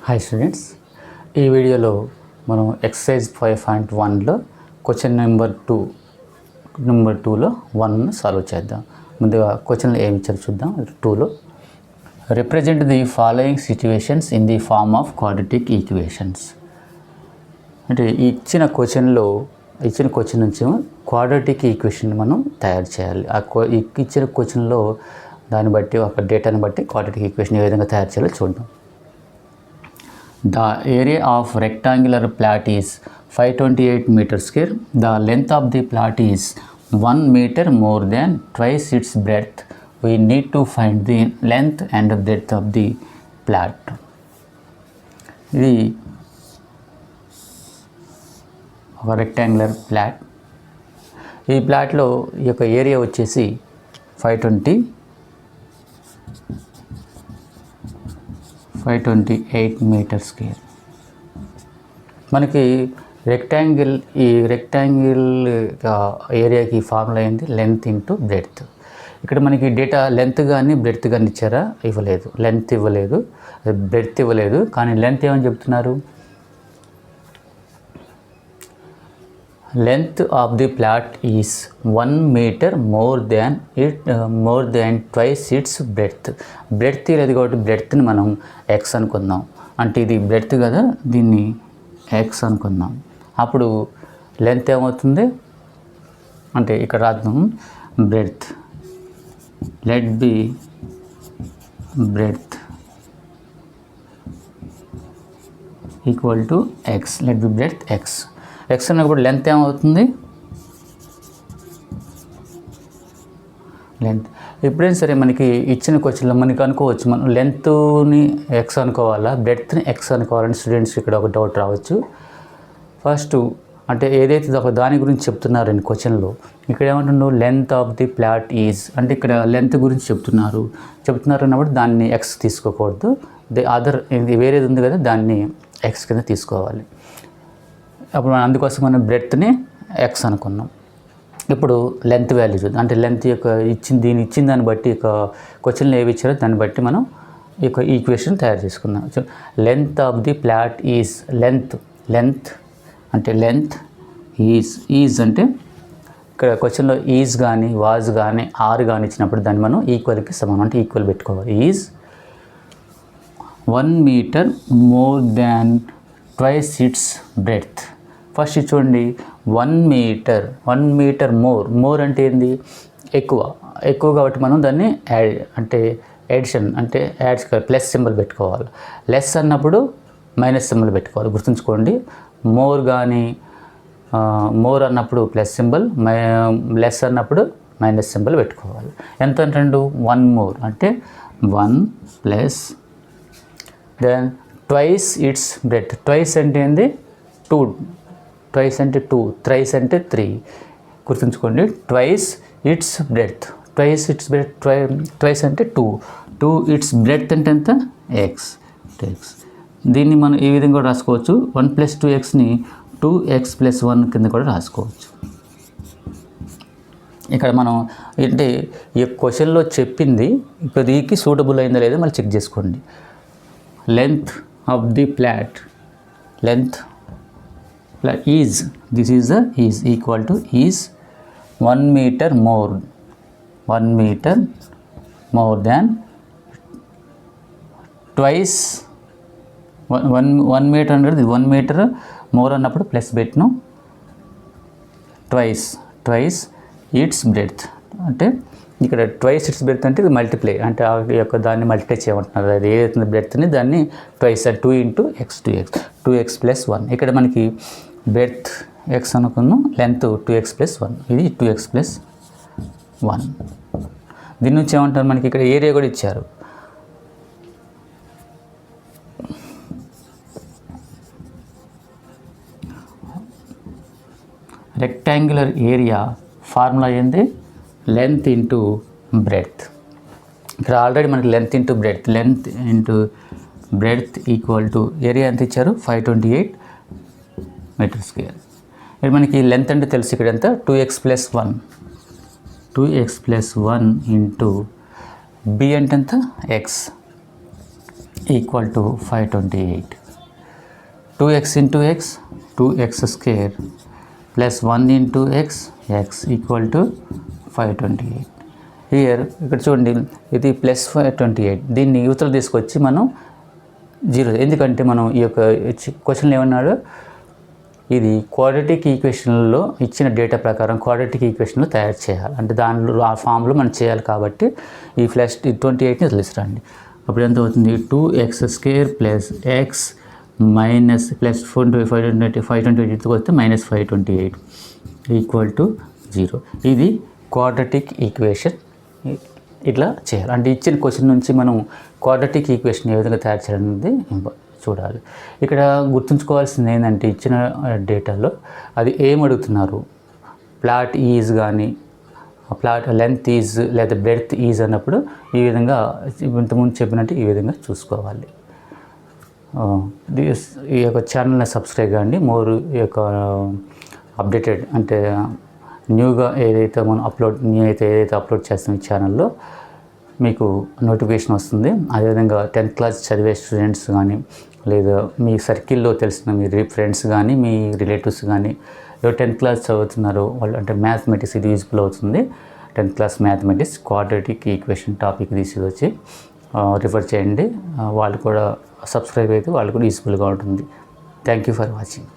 Hi students, ఈ వీడియోలో మనం ఎక్సర్సైజ్ 5.1లో క్వశ్చన్ నెంబర్ 2లో 1 సాల్వ్ చేద్దాం. ముందుగా క్వశ్చన్లో ఏమి ఇచ్చారో చూద్దాం. 2లో represent the following situations in the form of quadratic equations. అంటే ఇచ్చిన క్వశ్చన్ నుంచి క్వాడ్రాటిక్ ఈక్వేషన్ మనం తయారు చేయాలి. ఇచ్చిన క్వశ్చన్లో దాన్ని బట్టి ఒక డేటాని బట్టి క్వాడ్రాటిక్ ఈక్వేషన్ ఏ విధంగా తయారు చేయాలో చూద్దాం. The area of rectangular plot is 528 meters square. The length of the plot is 1 meter more than twice its breadth. We need to find the length and breadth of the plot. ఇది ఒక rectangular plot. ఈ ప్లాట్లో ఈ యొక్క area వచ్చేసి 528 metre square. మనకి ఈ rectangle ఏరియాకి formula ఏంటి? Length into breadth. ఇక్కడ మనకి డేటా లెంత్ కానీ బ్రెడ్త్ కానీ ఇచ్చారా? ఇవ్వలేదు. లెంత్ ఇవ్వలేదు, బ్రెడ్త్ ఇవ్వలేదు. కానీ లెంత్ ఏమని చెప్తున్నారు? Length of the plot is 1 metre more than twice its breadth. Breadth లేదు కాబట్టి బ్రెడ్త్ని మనం ఎక్స్ అనుకుందాం. అంటే ఇది బ్రెడ్త్ కదా, దీన్ని ఎక్స్ అనుకుందాం. అప్పుడు లెంత్ ఏమవుతుంది అంటే ఇక్కడ రాద్దాం. Breadth, let be breadth equal to x. Let be breadth x. X అన్నప్పుడు లెంత్ ఏమవుతుంది? లెంత్ ఎప్పుడైనా సరే మనకి ఇచ్చిన క్వశ్చన్లో మనకి అనుకోవచ్చు, మనం లెంత్ని ఎక్స్ అనుకోవాలా, బ్రెడ్త్ని ఎక్స్ అనుకోవాలని స్టూడెంట్స్ ఇక్కడ ఒక డౌట్ రావచ్చు. ఫస్ట్ అంటే ఏదైతే ఒక దాని గురించి చెప్తున్నారండి క్వశ్చన్లో, ఇక్కడ ఏమంటున్నారు? Length of the plot is అంటే ఇక్కడ లెంత్ గురించి చెప్తున్నారు అన్నప్పుడు దాన్ని ఎక్స్ తీసుకోకూడదు. వేరేది ఉంది కదా, దాన్ని ఎక్స్ కింద తీసుకోవాలి. అప్పుడు అందుకోసం మనం బ్రెడ్త్ని ఎక్స్ అనుకున్నాం. ఇప్పుడు లెంత్ వాల్యూ చూద్దాం. అంటే లెంత్ యొక్క ఇచ్చిన దాన్ని బట్టి ఇక క్వశ్చన్లో ఏవి ఇచ్చారో దాన్ని బట్టి మనం ఈ యొక్క ఈక్వేషన్ తయారు చేసుకుందాం. Length of the plot is length అంటే లెంత్ ఈజ్ అంటే ఇక్కడ క్వశ్చన్లో ఈజ్ కానీ వాజ్ కానీ ఆర్ కానీ ఇచ్చినప్పుడు దాన్ని మనం ఈక్వల్కి సమానం అంటే ఈక్వల్ పెట్టుకోవాలి. Is 1 metre more than twice its breadth. First చూడండి, 1 మీటర్ మోర్ అంటే ఏంది? ఎక్కువ కాబట్టి మనం దాన్ని యాడ్ ప్లస్ సింబల్ పెట్టుకోవాలి. లెస్ అన్నప్పుడు మైనస్ సింబల్ పెట్టుకోవాలి. గుర్తుంచుకోండి, మోర్ అన్నప్పుడు ప్లస్ సింబల్, లెస్ అన్నప్పుడు మైనస్ సింబల్ పెట్టుకోవాలి. ఎంత అంటే 1 మోర్ అంటే 1 plus than twice its breadth. Twice అంటే ఏంది? 2. ట్వైస్ అంటే 2, థ్రైస్ అంటే 3. గుర్తుంచుకోండి, ట్వైస్ ఇట్స్ బ్రెడ్త్. ట్వైస్ అంటే 2 ఇట్స్ బ్రెడ్త్ అంటే ఎంత? ఎక్స్. దీన్ని మనం ఈ విధంగా కూడా రాసుకోవచ్చు. 1 + 2xని 2x + 1 కింద కూడా రాసుకోవచ్చు. ఇక్కడ మనం అంటే ఈ క్వశ్చన్లో చెప్పింది ఇప్పుడు దీనికి సూటబుల్ అయిందా లేదా మళ్ళీ చెక్ చేసుకోండి. Length of the plot is equal to 1 meter more than twice 1 meter అనేది 1 meter more అన్నప్పుడు ప్లస్ పెట్టిన ట్వైస్ ఇట్స్ బ్రెడ్త్. అంటే ఇక్కడ ట్వైస్ ఇట్స్ బ్రెడ్త్ అంటే ఇది మల్టిప్లై అంటే ఆ యొక్క దాన్ని మల్టిప్లై చేయమంటున్నారు. అది ఏదైతే బ్రెడ్త్ని దాన్ని ట్వైస్ 2 × x 2x + 1. ఇక్కడ మనకి బ్రెడ్త్ ఎక్స్ అనుకున్నాం, లెంత్ 2x + 1. ఇది 2x + 1. దీని నుంచి ఏమంటారు? మనకి ఇక్కడ ఏరియా కూడా ఇచ్చారు. రెక్టాంగులర్ ఏరియా ఫార్ములా ఏంది? Length into breadth. ఇక్కడ ఆల్రెడీ మనకి length into breadth equal to area ఎంత ఇచ్చారు? 528 మీటర్ స్క్వేర్. ఇక్కడ మనకి లెంత్ అంటే తెలుసు. ఇక్కడ ఎంత? 2x + 1 ఇంటూ బి అంటే ఎంత? X. Equal to 528. 2x into x, 2x square plus 1 into x, x equal to 528. Here ఇక్కడ చూడండి, ఇది ప్లస్ 528. దీన్ని యువతల తీసుకొచ్చి మనం 0, ఎందుకంటే మనం ఈ యొక్క క్వశ్చన్లో ఏమన్నాడు, ఇది క్వాడ్రాటిక్ ఈక్వేషన్లో ఇచ్చిన డేటా ప్రకారం క్వాడ్రాటిక్ ఈక్వేషన్లో తయారు చేయాలి, అంటే దానిలో ఆ ఫామ్లో మనం చేయాలి. కాబట్టి ఈ ప్లస్ 28ని వదిలేసిరండి. అప్పుడు ఎంత అవుతుంది, 2x² plus X minus plus 528 వస్తే మైనస్ 528 ఈక్వల్ టు 0. ఇది క్వాడ్రాటిక్ ఈక్వేషన్. ఇట్లా చేయాలి, అంటే ఇచ్చిన క్వశ్చన్ నుంచి మనం క్వాడ్రాటిక్ ఈక్వేషన్ ఏ విధంగా తయారు చేయాలనేది చూడాలి. ఇక్కడ గుర్తుంచుకోవాల్సింది ఏంటంటే, ఇచ్చిన డేటాలో అది ఏం అడుగుతున్నారు, ప్లాట్ ఈజ్ కానీ ప్లాట్ లెంత్ ఈజ్ లేదా బ్రెడ్త్ ఈజ్ అన్నప్పుడు ఈ విధంగా ఇంతకుముందు చెప్పినట్టు ఈ విధంగా చూసుకోవాలి. ఈ యొక్క ఛానల్ని సబ్స్క్రైబ్ కాండి. మోర్ ఈ యొక్క అప్డేటెడ్ అంటే న్యూగా ఏదైతే మనం ఏదైతే అప్లోడ్ చేస్తాం ఈ ఛానల్లో మీకు నోటిఫికేషన్ వస్తుంది. అదేవిధంగా 10th క్లాస్ చదివే స్టూడెంట్స్ కానీ, లేదా మీ సర్కిల్లో తెలిసిన మీ ఫ్రెండ్స్ కానీ, మీ రిలేటివ్స్ కానీ ఎవరు 10th క్లాస్ చదువుతున్నారో వాళ్ళు, అంటే మ్యాథమెటిక్స్ ఇది యూజ్ఫుల్ అవుతుంది. 10th class mathematics quadratic equation topic తీసుకొచ్చి రిఫర్ చేయండి. వాళ్ళు కూడా సబ్స్క్రైబ్ అయితే వాళ్ళు కూడా యూస్ఫుల్గా ఉంటుంది. Thank you for watching.